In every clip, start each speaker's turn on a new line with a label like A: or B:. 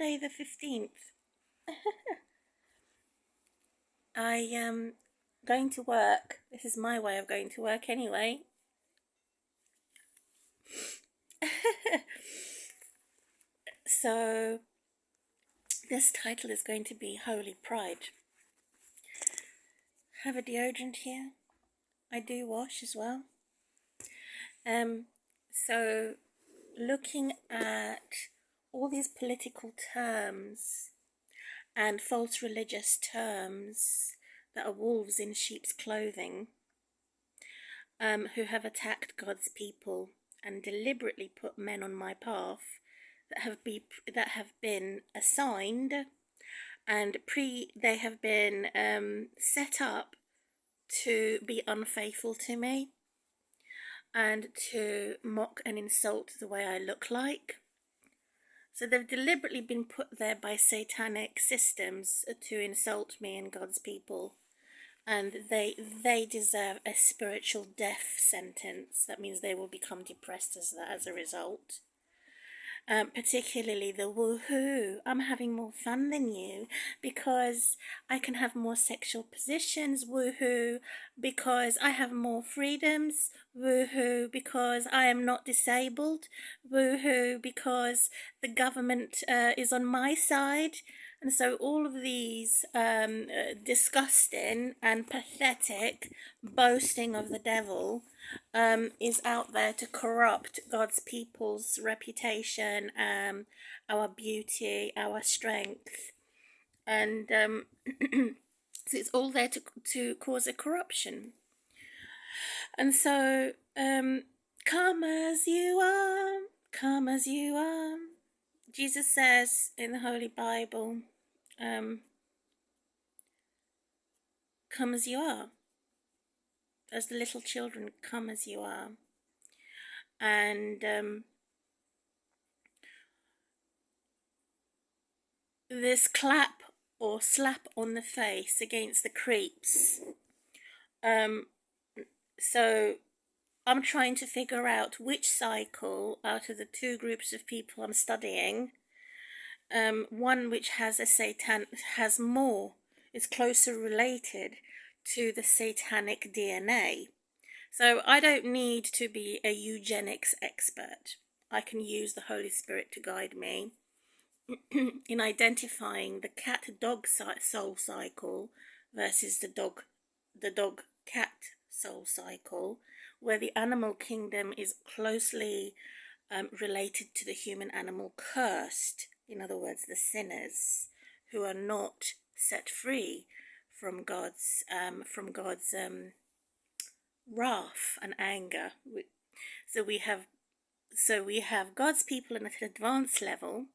A: Monday the 15th. I am going to work. This is my way of going to work anyway. So this title is going to be Holy Pride. Have a deodorant here. I do wash as well. So looking at all these political terms and false religious terms that are wolves in sheep's clothing, who have attacked God's people and deliberately put men on my path that have been assigned and they have been set up to be unfaithful to me and to mock and insult the way I look like. So they've deliberately been put there by satanic systems to insult me and God's people. And they deserve a spiritual death sentence. That means they will become depressed as a result. Particularly the woohoo, I'm having more fun than you because I can have more sexual positions, woohoo, because I have more freedoms, woohoo, because I am not disabled, woohoo, because the government is on my side. And so all of these disgusting and pathetic boasting of the devil is out there to corrupt God's people's reputation, our beauty, our strength. And so it's all there to cause a corruption. And so come as you are, come as you are. Jesus says in the Holy Bible, come as you are. As the little children, come as you are. And this clap or slap on the face against the creeps. So I'm trying to figure out which cycle out of the two groups of people I'm studying, one which has is closer related to the satanic DNA. So I don't need to be a eugenics expert. I can use the Holy Spirit to guide me in identifying the cat-dog soul cycle versus the dog-cat soul cycle, where the animal kingdom is closely related to the human-animal cursed. In other words, the sinners who are not set free from God's wrath and anger. So we have God's people at an advanced level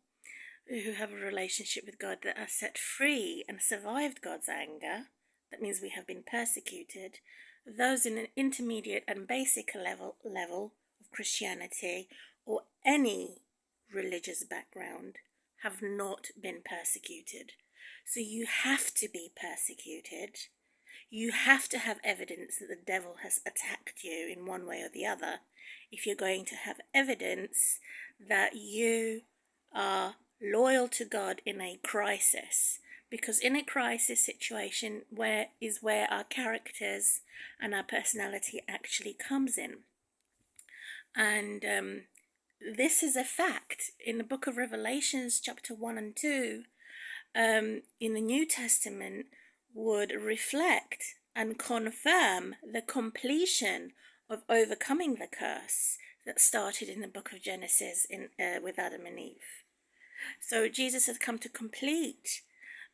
A: who have a relationship with God that are set free and survived God's anger. That means we have been persecuted. Those in an intermediate and basic level of Christianity or any religious background have not been persecuted. So you have to be persecuted. You have to have evidence that the devil has attacked you in one way or the other if you're going to have evidence that you are loyal to God in a crisis. Because in a crisis situation where our characters and our personality actually comes in. And this is a fact. In the book of Revelations, chapter 1 and 2, in the New Testament, would reflect and confirm the completion of overcoming the curse that started in the book of Genesis with Adam and Eve. So Jesus has come to complete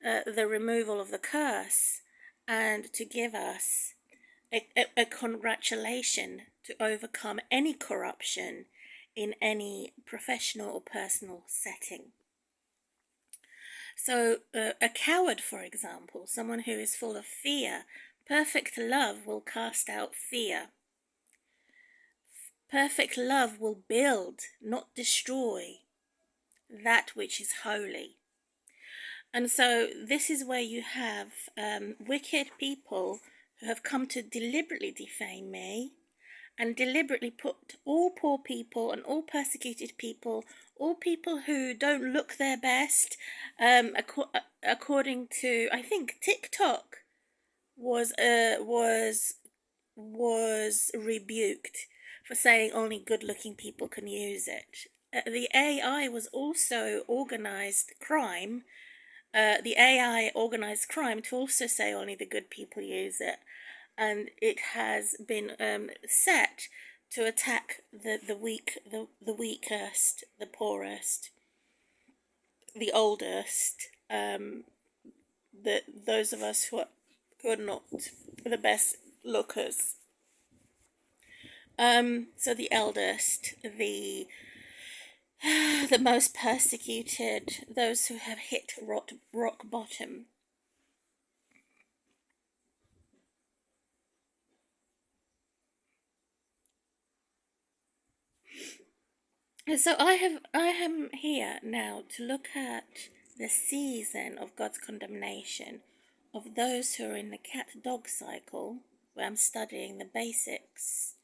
A: the removal of the curse and to give us a congratulation to overcome any corruption in any professional or personal setting. So a coward, for example, someone who is full of fear, perfect love will cast out fear. Perfect love will build, not destroy, that which is holy. And so this is where you have wicked people who have come to deliberately defame me and deliberately put all poor people and all persecuted people, all people who don't look their best, according to, I think TikTok was rebuked for saying only good-looking people can use it. The AI was also organized crime. The AI organized crime to also say only the good people use it, and it has been set to attack the weak, the weakest, the poorest, the oldest, those of us who are not the best lookers. So the eldest, the most persecuted, those who have hit rock bottom. So I am here now to look at the season of God's condemnation of those who are in the cat-dog cycle, where I'm studying the basics.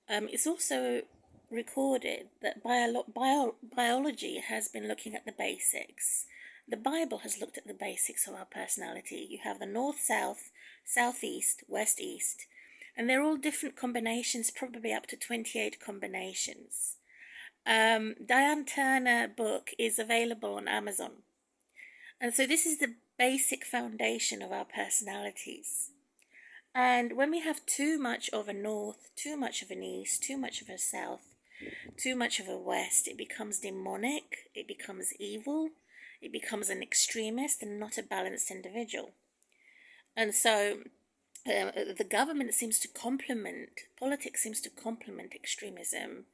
A: It's also recorded that biology has been looking at the basics. The Bible has looked at the basics of our personality. You have the north, south, southeast, west, east, and they're all different combinations, probably up to 28 combinations. Diane Turner book is available on Amazon. And so this is the basic foundation of our personalities. And when we have too much of a north, too much of an east, too much of a south, too much of a west, it becomes demonic, it becomes evil, it becomes an extremist and not a balanced individual. And so the government seems to politics seems to complement extremism,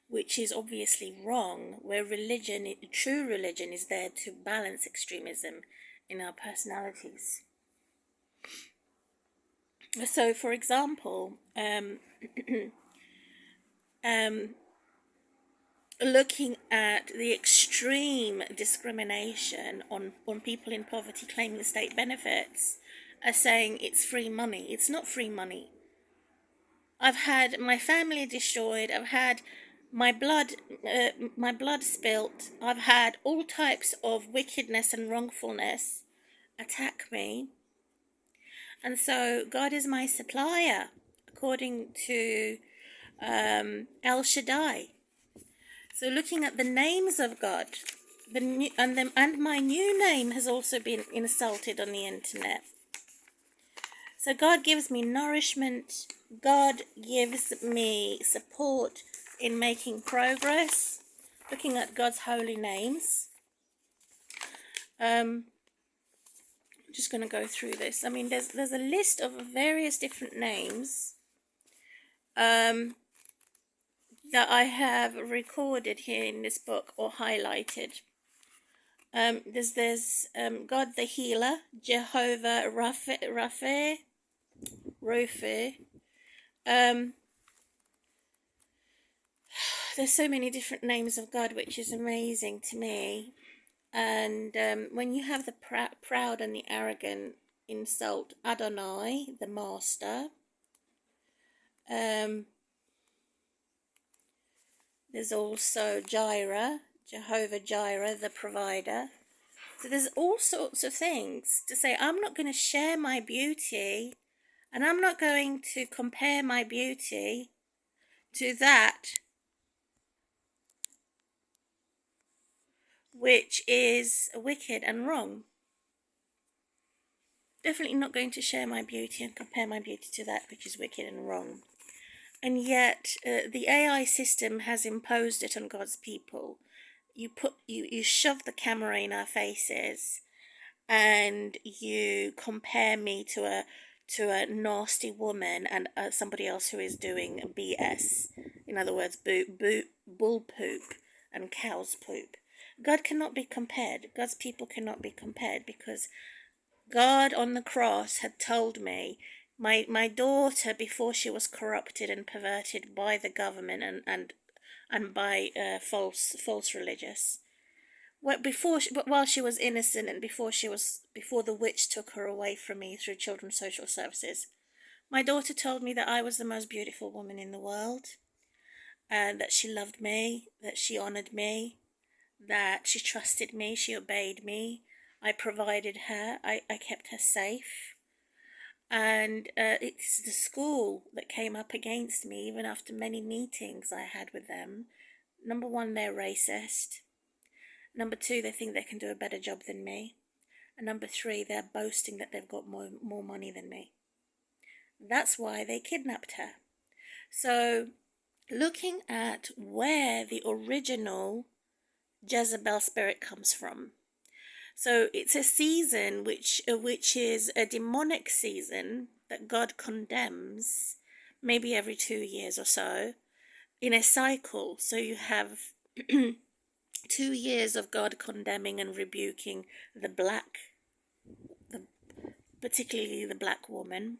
A: which is obviously wrong, where true religion is there to balance extremism in our personalities. So, for example, looking at the extreme discrimination on people in poverty claiming state benefits, as saying it's free money. It's not free money. I've had my family destroyed. I've had my blood spilt. I've had all types of wickedness and wrongfulness attack me. And so God is my supplier, according to El Shaddai. So looking at the names of God, and my new name has also been insulted on the internet. So God gives me nourishment. God gives me support in making progress. Looking at God's holy names. I'm just going to go through this. I mean, there's a list of various different names that I have recorded here in this book or highlighted. There's God the healer, Jehovah Rapha. There's so many different names of God, which is amazing to me. And when you have the proud and the arrogant insult Adonai, the master, there's also Jireh, Jehovah Jireh, the provider. So there's all sorts of things to say. I'm not going to share my beauty, and I'm not going to compare my beauty to that which is wicked and wrong. Definitely not going to share my beauty and compare my beauty to that which is wicked and wrong. And yet the AI system has imposed it on God's people. You shove the camera in our faces, and you compare me to a nasty woman and somebody else who is doing BS. In other words, bull poop and cow's poop. God cannot be compared. God's people cannot be compared, because God on the cross had told me, my daughter, before she was corrupted and perverted by the government and by false religious, while she was innocent, and before the witch took her away from me through Children's Social Services, My daughter told me that I was the most beautiful woman in the world, and that she loved me, that she honored me, that she trusted me, she obeyed me. I provided her, I kept her safe. And it's the school that came up against me, even after many meetings I had with them. Number one, they're racist. Number two, they think they can do a better job than me. And number three, they're boasting that they've got more money than me. That's why they kidnapped her. So, looking at where the original Jezebel spirit comes from. So it's a season which is a demonic season that God condemns, maybe every 2 years or so, in a cycle. So you have 2 years of God condemning and rebuking particularly the black woman,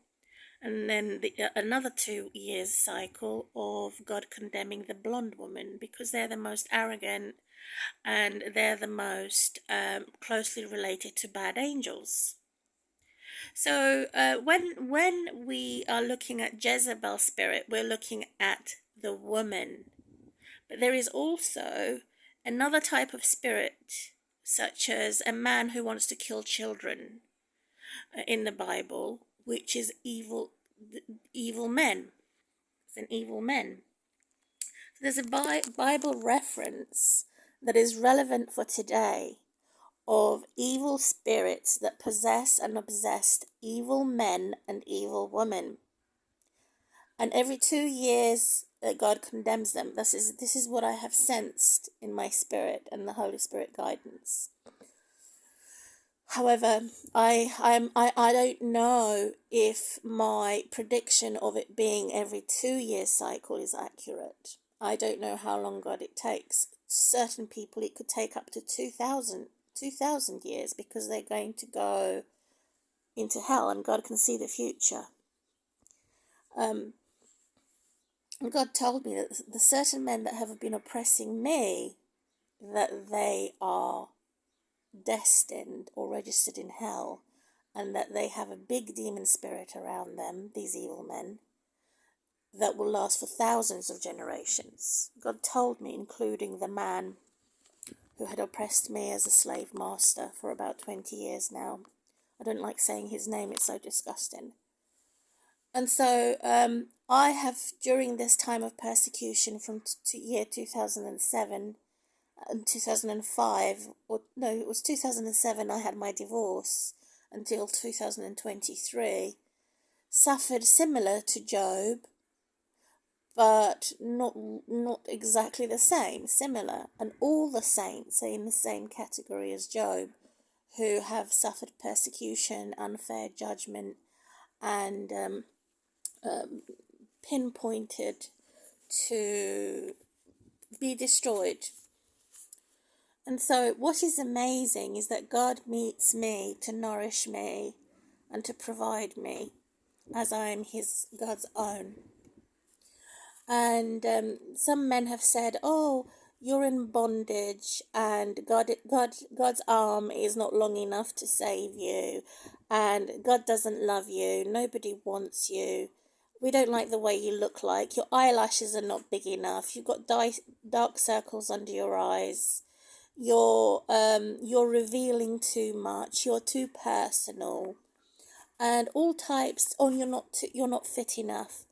A: and then another 2 years cycle of God condemning the blonde woman, because they're the most arrogant and they're the most closely related to bad angels. So when we are looking at Jezebel spirit, we're looking at the woman. But there is also another type of spirit, such as a man who wants to kill children in the Bible, which is evil men. It's an evil men. So there's a Bible reference that is relevant for today of evil spirits that possess and obsessed evil men and evil women. And every 2 years God condemns them. This is what I have sensed in my spirit and the Holy Spirit guidance. However, I don't know if my prediction of it being every 2 year cycle is accurate. I don't know how long God it takes. Certain people it could take up to 2,000 years, because they're going to go into hell and God can see the future. And God told me that the certain men that have been oppressing me, that they are destined or registered in hell, and that they have a big demon spirit around them, these evil men, that will last for thousands of generations. God told me, including the man who had oppressed me as a slave master for about 20 years now. I don't like saying his name, it's so disgusting. And so I have, during this time of persecution from year 2007 and 2005, or no, it was 2007 I had my divorce, until 2023, suffered similar to Job, but not exactly the same, similar. And all the saints are in the same category as Job, who have suffered persecution, unfair judgment, and pinpointed to be destroyed. And so what is amazing is that God meets me to nourish me and to provide me, as I am God's own. And some men have said, oh, you're in bondage and God's arm is not long enough to save you, and God doesn't love you, nobody wants you, we don't like the way you look like, your eyelashes are not big enough, you've got dark circles under your eyes, you're revealing too much, you're too personal, and all types. Oh, you're not fit enough.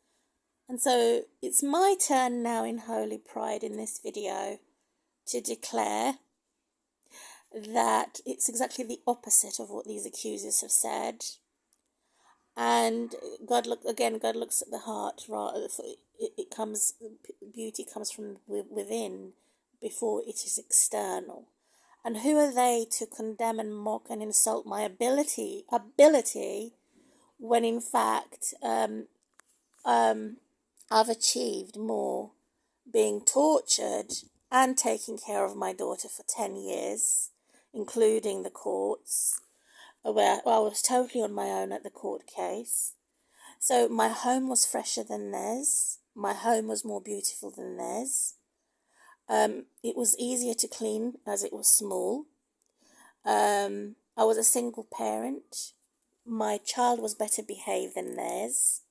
A: And so it's my turn now in Holy Pride in this video to declare that it's exactly the opposite of what these accusers have said. And God looks at the heart. Beauty comes from within before it is external. And who are they to condemn and mock and insult my ability, when in fact I've achieved more, being tortured and taking care of my daughter for 10 years, including the courts, where I was totally on my own at the court case. So my home was fresher than theirs. My home was more beautiful than theirs. It was easier to clean as it was small. I was a single parent. My child was better behaved than theirs.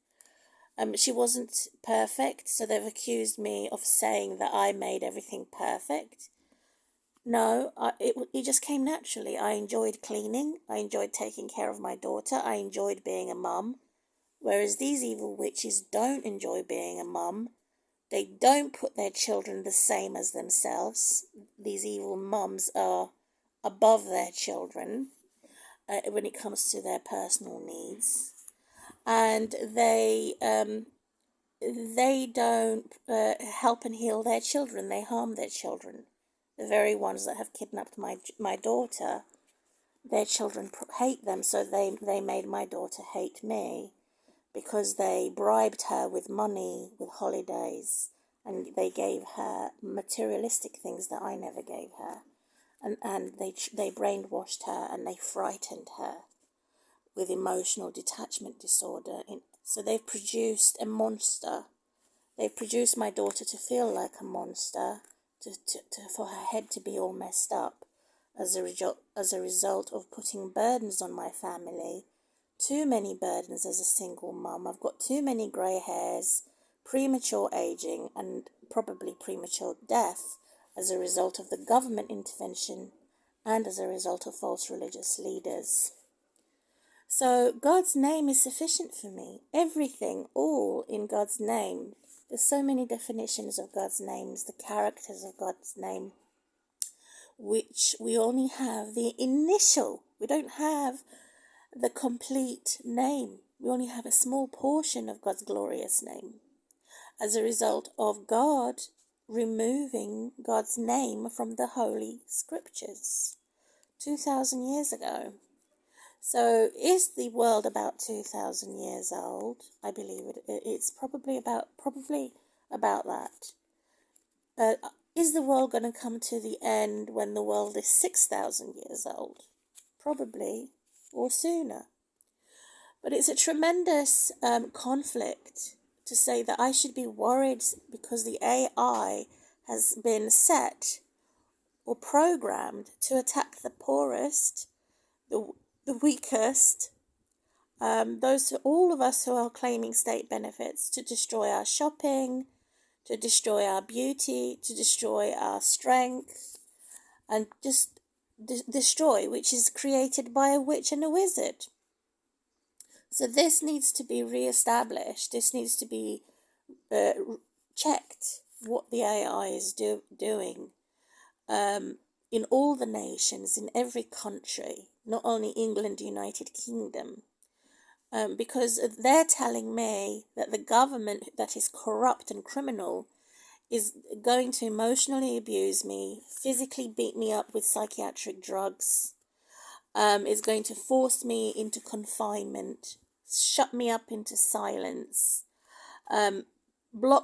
A: She wasn't perfect, so they've accused me of saying that I made everything perfect. No, it just came naturally. I enjoyed cleaning. I enjoyed taking care of my daughter. I enjoyed being a mum. Whereas these evil witches don't enjoy being a mum. They don't put their children the same as themselves. These evil mums are above their children when it comes to their personal needs. And they don't help and heal their children. They harm their children. The very ones that have kidnapped my daughter, their children hate them, so they made my daughter hate me because they bribed her with money, with holidays, and they gave her materialistic things that I never gave her. And they brainwashed her and they frightened her with emotional detachment disorder. So they've produced a monster. They've produced my daughter to feel like a monster, for her head to be all messed up as a result of putting burdens on my family. Too many burdens as a single mum. I've got too many grey hairs, premature aging, and probably premature death as a result of the government intervention and as a result of false religious leaders. So God's name is sufficient for me. Everything, all in God's name. There's so many definitions of God's names, the characters of God's name, which we only have the initial. We don't have the complete name. We only have a small portion of God's glorious name as a result of God removing God's name from the Holy Scriptures 2,000 years ago. So is the world about 2,000 years old? I believe it's probably about that. Is the world going to come to the end when the world is 6,000 years old? Probably, or sooner. But it's a tremendous conflict to say that I should be worried because the AI has been set or programmed to attack the poorest, the weakest, all of us who are claiming state benefits, to destroy our shopping, to destroy our beauty, to destroy our strength, and just destroy, which is created by a witch and a wizard. So this needs to be re-established. This needs to be checked, what the AI is doing in all the nations, in every country, not only England, United Kingdom. Because they're telling me that the government that is corrupt and criminal is going to emotionally abuse me, physically beat me up with psychiatric drugs, is going to force me into confinement, shut me up into silence, block